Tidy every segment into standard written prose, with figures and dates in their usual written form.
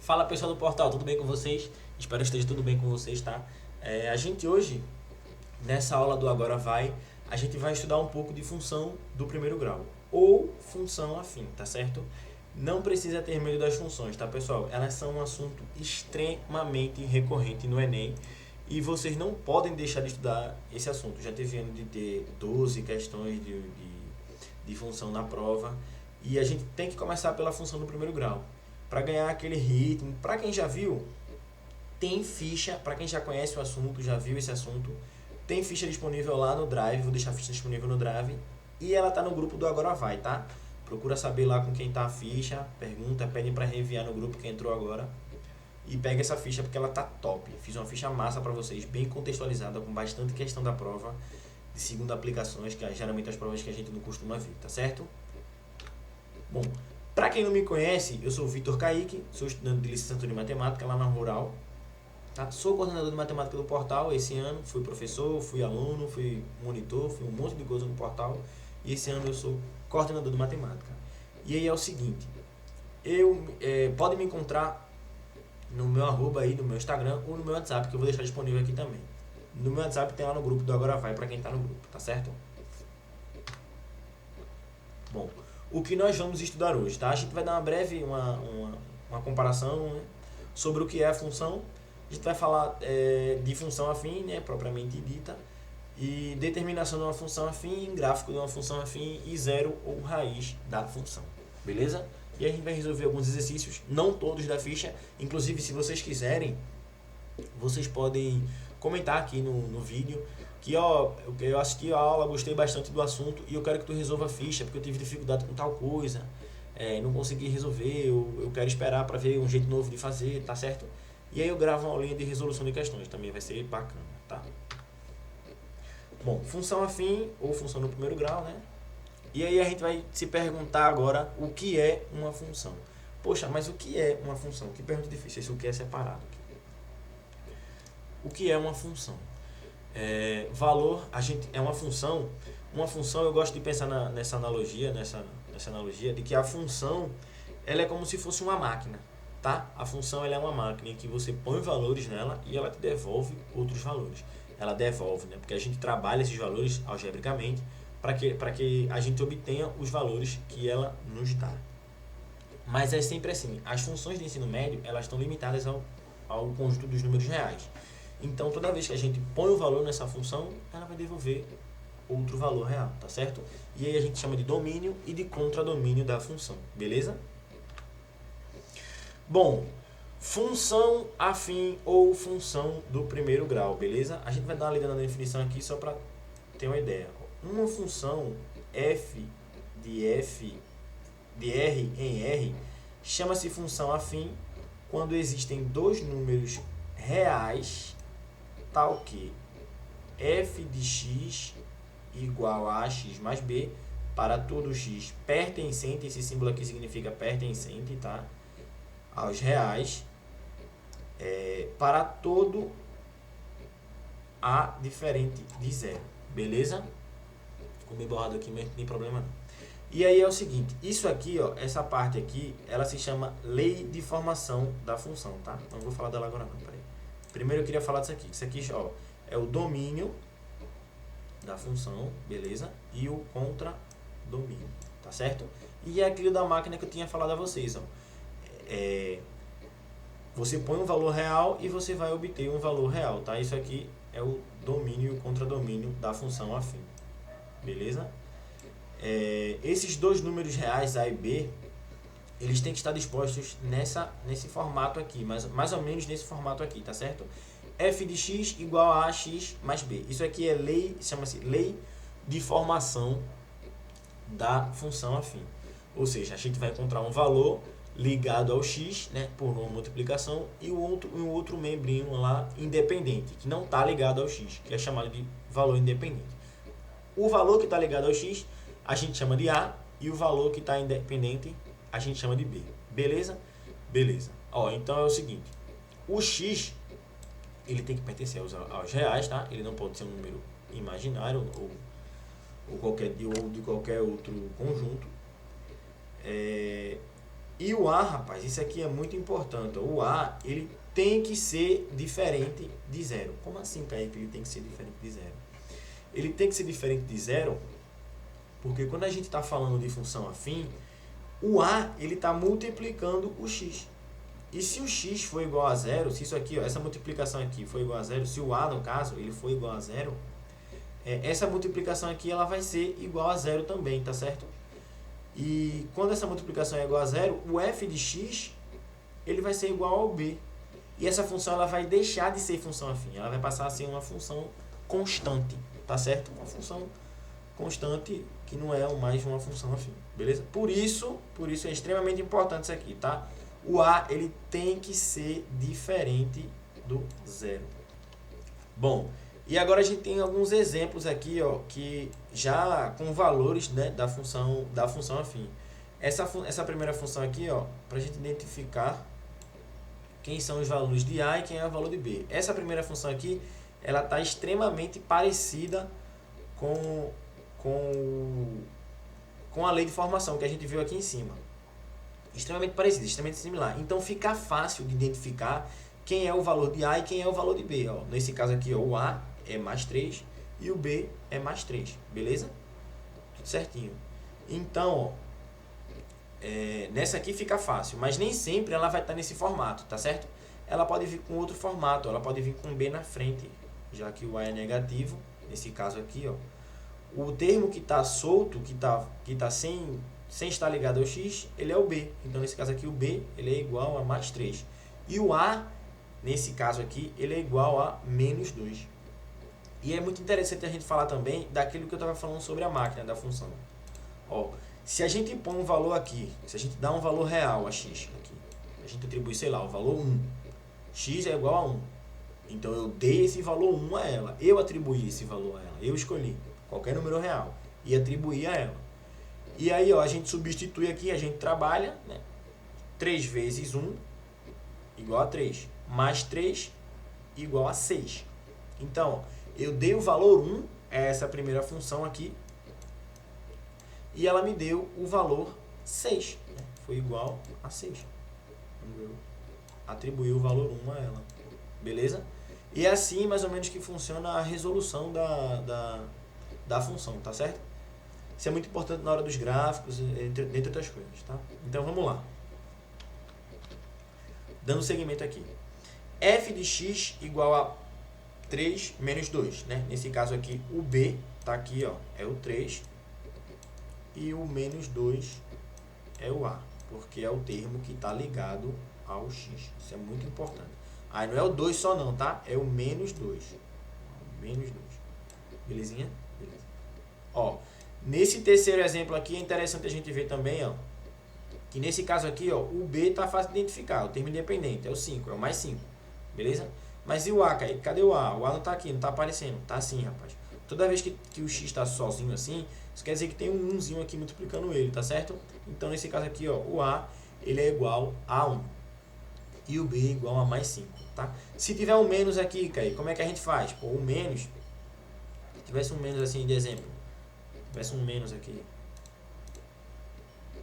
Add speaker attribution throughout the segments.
Speaker 1: Fala pessoal do portal, tudo bem com vocês? Espero que esteja tudo bem com vocês, tá? A gente hoje, nessa aula do Agora Vai, a gente vai estudar um pouco de função do primeiro grau, ou função afim, tá certo? Não precisa ter medo das funções, tá pessoal? Elas são um assunto extremamente recorrente no Enem e vocês não podem deixar de estudar esse assunto. Já teve ano de ter 12 questões de função na prova e a gente tem que começar pela função do primeiro grau para ganhar aquele ritmo. Para quem já viu, tem ficha, para quem já conhece o assunto, já viu esse assunto, tem ficha disponível lá no Drive, vou deixar a ficha disponível no Drive, e ela tá no grupo do Agora Vai, tá? Procura saber lá com quem tá a ficha, pergunta, pede para reenviar no grupo que entrou agora, e pega essa ficha porque ela tá top. Fiz uma ficha massa para vocês, bem contextualizada, com bastante questão da prova, de segunda aplicações, que é geralmente as provas que a gente não costuma ver, tá certo? Bom, para quem não me conhece, eu sou o Vitor Kaique, sou estudante de licenciatura em matemática lá na Rural. Tá? Sou coordenador de matemática do portal esse ano, fui professor, fui aluno, fui monitor, fui um monte de coisa no portal. E esse ano eu sou coordenador de matemática. E aí é o seguinte, pode me encontrar no meu arroba aí, no meu Instagram ou no meu WhatsApp, que eu vou deixar disponível aqui também. No meu WhatsApp tem lá no grupo do Agora Vai, para quem tá no grupo, tá certo? Bom, o que nós vamos estudar hoje, tá? A gente vai dar uma breve uma comparação, né, sobre o que é a função. A gente vai falar de função afim, né, propriamente dita, e determinação de uma função afim, gráfico de uma função afim e zero ou raiz da função, beleza? E a gente vai resolver alguns exercícios, não todos da ficha, inclusive se vocês quiserem, vocês podem comentar aqui no vídeo que ó, eu assisti a aula, gostei bastante do assunto e eu quero que tu resolva a ficha, porque eu tive dificuldade com tal coisa, não consegui resolver, eu quero esperar para ver um jeito novo de fazer, tá certo? E aí eu gravo uma aulinha de resolução de questões, também vai ser bacana, tá? Bom, função afim ou função no primeiro grau, né? E aí a gente vai se perguntar agora o que é uma função. Poxa, mas o que é uma função? Que pergunta difícil, isso o que é separado aqui. O que é uma função? Valor, a gente é uma função. Uma função, eu gosto de pensar nessa analogia, nessa analogia de que a função ela é como se fosse uma máquina, tá? A função ela é uma máquina em que você põe valores nela e ela te devolve outros valores. Ela devolve, né? Porque a gente trabalha esses valores algebricamente para que a gente obtenha os valores que ela nos dá. Mas é sempre assim, as funções de ensino médio elas estão limitadas ao conjunto dos números reais. Então, toda vez que a gente põe o valor nessa função, ela vai devolver outro valor real, tá certo? E aí a gente chama de domínio e de contradomínio da função, beleza? Bom, função afim ou função do primeiro grau, beleza? A gente vai dar uma lida na definição aqui só para ter uma ideia. Uma função f de R em R chama-se função afim quando existem dois números reais tal que f de x igual a x mais b para todo x pertencente, esse símbolo aqui significa pertencente, tá? Aos reais, para todo a diferente de zero, beleza? Ficou meio borrado aqui, mas não tem problema não. E aí é o seguinte, isso aqui, ó, essa parte aqui, ela se chama lei de formação da função, tá? Não vou falar dela agora não, peraí. Primeiro eu queria falar disso aqui. Isso aqui, ó, é o domínio da função, beleza? E o contradomínio, tá certo? E é aquilo da máquina que eu tinha falado a vocês, ó. Você põe um valor real e você vai obter um valor real, tá? Isso aqui é o domínio e o contradomínio da função afim, beleza? Esses dois números reais, A e B, eles têm que estar dispostos nesse formato aqui, mais ou menos nesse formato aqui, tá certo? F de x igual a x mais b. Isso aqui é lei, chama-se lei de formação da função afim. Ou seja, a gente vai encontrar um valor ligado ao x, né, por uma multiplicação, e um outro membrinho lá independente, que não está ligado ao x, que é chamado de valor independente. O valor que está ligado ao x, a gente chama de A, e o valor que está independente, a gente chama de B. Beleza? Beleza. Ó, então é o seguinte, o x, ele tem que pertencer aos reais, tá? Ele não pode ser um número imaginário ou de qualquer outro conjunto. E o A, rapaz, isso aqui é muito importante. O A, ele tem que ser diferente de zero. Como assim, Kaique, ele tem que ser diferente de zero? Ele tem que ser diferente de zero porque quando a gente está falando de função afim, o A ele está multiplicando o x. E se o x for igual a zero, se isso aqui, ó, essa multiplicação aqui for igual a zero, se o A, no caso, ele for igual a zero, essa multiplicação aqui ela vai ser igual a zero também, tá certo? E quando essa multiplicação é igual a zero, o f de x ele vai ser igual ao b. E essa função ela vai deixar de ser função afim, ela vai passar a ser uma função constante, tá certo? Uma função constante que não é mais uma função afim, beleza? Por isso é extremamente importante isso aqui, tá? O A, ele tem que ser diferente do zero. Bom, e agora a gente tem alguns exemplos aqui, ó, que já com valores, né, da função afim. Essa primeira função aqui, ó, para a gente identificar quem são os valores de A e quem é o valor de B. Essa primeira função aqui, ela está extremamente parecida com a lei de formação que a gente viu aqui em cima. Extremamente parecida, extremamente similar. Então fica fácil de identificar quem é o valor de A e quem é o valor de B. Ó. Nesse caso aqui, ó, o A é mais 3 e o B é mais 3. Beleza? Tudo certinho. Então, ó, nessa aqui fica fácil, mas nem sempre ela vai estar nesse formato, tá certo? Ela pode vir com outro formato, ela pode vir com B na frente, já que o A é negativo. Nesse caso aqui, ó, o termo que está solto, que tá sem estar ligado ao x, ele é o b. Então, nesse caso aqui, o b ele é igual a mais 3. E o a, nesse caso aqui, ele é igual a menos 2. E é muito interessante a gente falar também daquilo que eu estava falando sobre a máquina, da função. Ó, se a gente põe um valor aqui, se a gente dá um valor real a x, aqui, a gente atribui, sei lá, o valor 1. X é igual a 1. Então, eu dei esse valor 1 a ela. Eu atribuí esse valor a ela. Eu escolhi qualquer número real e atribuir a ela. E aí, ó, a gente substitui aqui, a gente trabalha, né? 3 vezes 1 igual a 3, mais 3 igual a 6. Então, eu dei o valor 1 a essa primeira função aqui e ela me deu o valor 6, né? Foi igual a 6. Eu atribuí o valor 1 a ela. Beleza? E é assim, mais ou menos, que funciona a resolução da função, tá certo? Isso é muito importante na hora dos gráficos, entre outras coisas, tá? Então, vamos lá. Dando seguimento aqui. f de x igual a 3 menos 2, né? Nesse caso aqui, o b tá aqui, ó, é o 3 e o menos 2 é o a, porque é o termo que está ligado ao x. Isso é muito importante. Aí não é o 2 só não, tá? É o menos 2. Menos 2. Belezinha? Beleza. Ó, nesse terceiro exemplo aqui é interessante a gente ver também, ó, que nesse caso aqui, ó, o B tá fácil de identificar, o termo independente, é o 5, é o mais 5. Beleza? Mas e o A, Kaique? Cadê o A? O A não tá aqui, não tá aparecendo. Tá assim, rapaz. Toda vez que o X está sozinho assim, isso quer dizer que tem um 1zinho aqui multiplicando ele, tá certo? Então, nesse caso aqui, ó, o A, ele é igual a 1. E o B é igual a mais 5, tá? Se tiver um menos aqui, Kaique, como é que a gente faz? Pô, o menos, se tivesse um menos assim de exemplo, tivesse um menos aqui,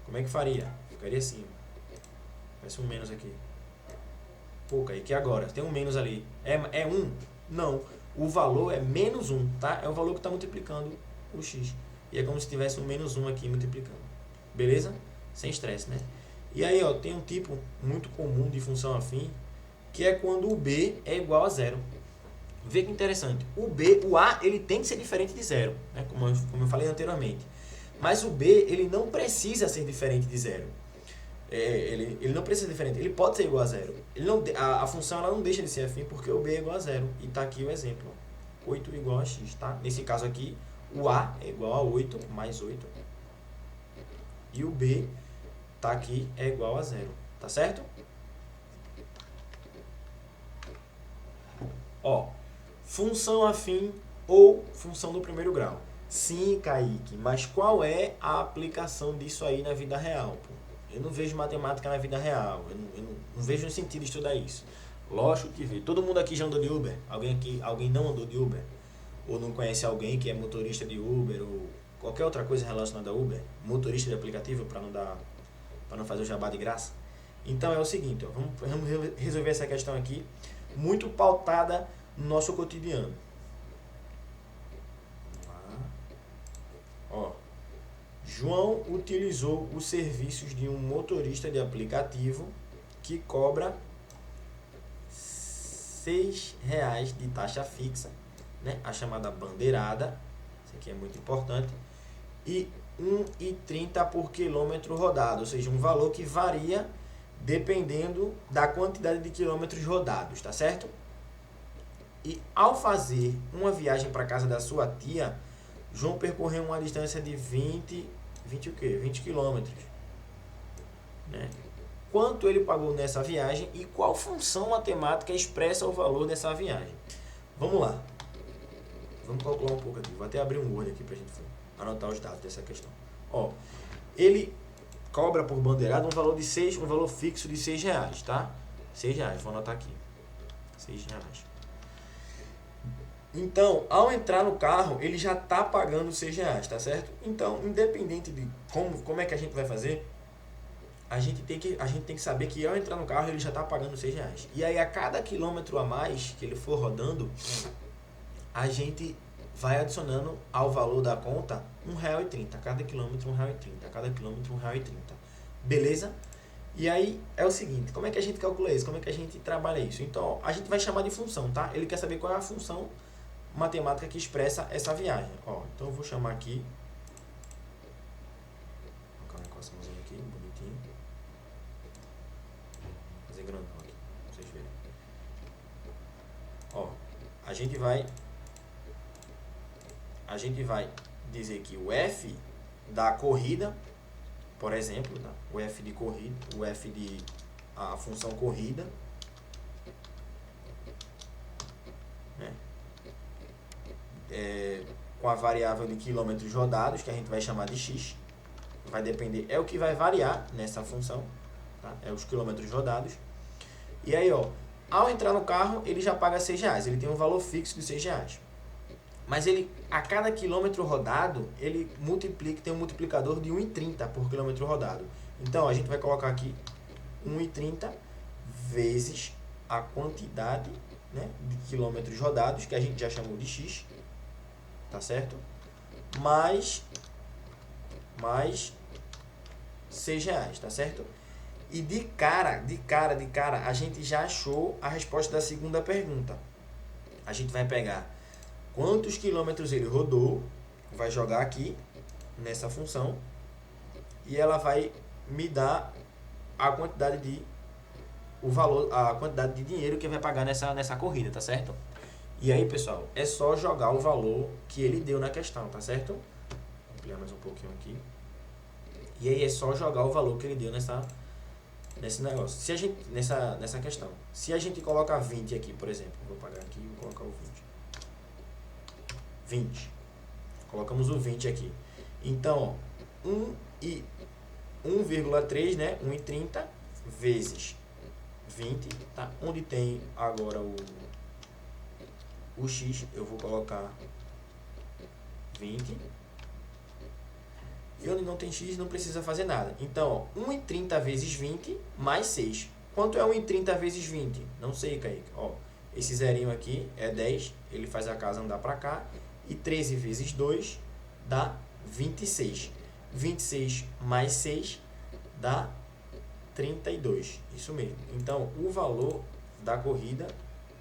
Speaker 1: como é que faria? Ficaria assim, tivesse um menos aqui. Pô, Kaique, e agora? Tem um menos ali. É 1? Não. O valor é menos 1, tá? É o valor que está multiplicando o x. E é como se tivesse um menos 1 aqui multiplicando. Beleza? Sem estresse, né? E aí, ó, tem um tipo muito comum de função afim, que é quando o b é igual a 0. Vê que interessante. O a, ele tem que ser diferente de 0, né? Como eu falei anteriormente. Mas o b, ele não precisa ser diferente de 0. Ele não precisa ser diferente. Ele pode ser igual a 0. A função ela não deixa de ser afim porque o b é igual a 0. E tá aqui o exemplo. 8 igual a x, tá? Nesse caso aqui, o a é igual a 8 mais 8. E o b tá aqui é igual a 0. Tá certo? Ó, função afim ou função do primeiro grau. Sim, Kaique, mas qual é a aplicação disso aí na vida real? Pô? Eu não vejo matemática na vida real. Eu não vejo sentido estudar isso. Lógico que vê. Todo mundo aqui já andou de Uber? Alguém não andou de Uber? Ou não conhece alguém que é motorista de Uber ou qualquer outra coisa relacionada a Uber? Motorista de aplicativo, para não dar para não fazer o jabá de graça. Então é o seguinte, ó, vamos resolver essa questão aqui, muito pautada no nosso cotidiano. Ó, João utilizou os serviços de um motorista de aplicativo que cobra R$6 de taxa fixa, né? A chamada bandeirada, isso aqui é muito importante, e R$1,30 por quilômetro rodado, ou seja, um valor que varia dependendo da quantidade de quilômetros rodados, tá certo? E ao fazer uma viagem para casa da sua tia, João percorreu uma distância de 20 quilômetros, né? Quanto ele pagou nessa viagem e qual função matemática expressa o valor dessa viagem? Vamos lá. Vamos calcular um pouco aqui. Vou até abrir um Word aqui para a gente anotar os dados dessa questão. Ó, ele cobra por bandeirada um valor fixo de R$6, tá? R$6, vou anotar aqui. R$6. Então, ao entrar no carro, ele já está pagando R$6, tá certo? Então, independente de como é que a gente vai fazer, a gente tem que saber que ao entrar no carro, ele já está pagando R$6. E aí, a cada quilômetro a mais que ele for rodando, a gente vai adicionando ao valor da conta R$1,30. Cada quilômetro R$1,30. Cada quilômetro R$1,30. Beleza? E aí é o seguinte, como é que a gente calcula isso? Como é que a gente trabalha isso? Então, a gente vai chamar de função, tá? Ele quer saber qual é a função matemática que expressa essa viagem. Ó, então eu vou chamar aqui. Vou colocar uma equaçãozinha aqui, bonitinho. Fazer grandão aqui, pra vocês verem. Ó, a gente vai dizer que o f da corrida, por exemplo, tá? O f de corrida, a função corrida, né? Com a variável de quilômetros rodados, que a gente vai chamar de x, vai depender, é o que vai variar nessa função, tá? É os quilômetros rodados. E aí, ó, ao entrar no carro, ele já paga R$6, ele tem um valor fixo de R$6. Mas ele, a cada quilômetro rodado, ele tem um multiplicador de 1,30 por quilômetro rodado. Então, a gente vai colocar aqui 1,30 vezes a quantidade, né, de quilômetros rodados, que a gente já chamou de x, tá certo? Mais R$6, tá certo? E de cara, a gente já achou a resposta da segunda pergunta. A gente vai pegar quantos quilômetros ele rodou, vai jogar aqui nessa função e ela vai me dar a quantidade de dinheiro que ele vai pagar nessa corrida, tá certo? E aí, pessoal, é só jogar o valor que ele deu na questão, tá certo? Vou ampliar mais um pouquinho aqui. E aí é só jogar o valor que ele deu nesse negócio. Se a gente nessa questão, se a gente coloca 20 aqui, por exemplo, vou pagar aqui e vou colocar o 20. Colocamos o 20 aqui. Então, 1,3, né? 1,30 vezes 20, tá? Onde tem agora o x, eu vou colocar 20. E onde não tem x, não precisa fazer nada. Então, 1,30 vezes 20 mais 6. Quanto é 1,30 vezes 20? Não sei, Kaique. Ó, esse zerinho aqui é 10. Ele faz a casa andar para cá. E 13 vezes 2 dá 26. 26 mais 6 dá 32. Isso mesmo. Então, o valor da corrida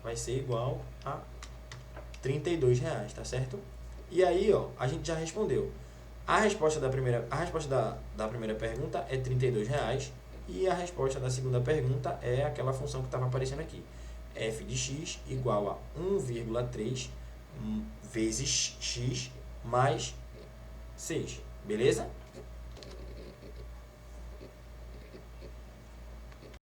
Speaker 1: vai ser igual a R$32, tá certo? E aí, ó, a gente já respondeu. A resposta da primeira pergunta é R$32 e a resposta da segunda pergunta é aquela função que estava aparecendo aqui. F de x igual a 1,3 vezes x mais 6. Beleza?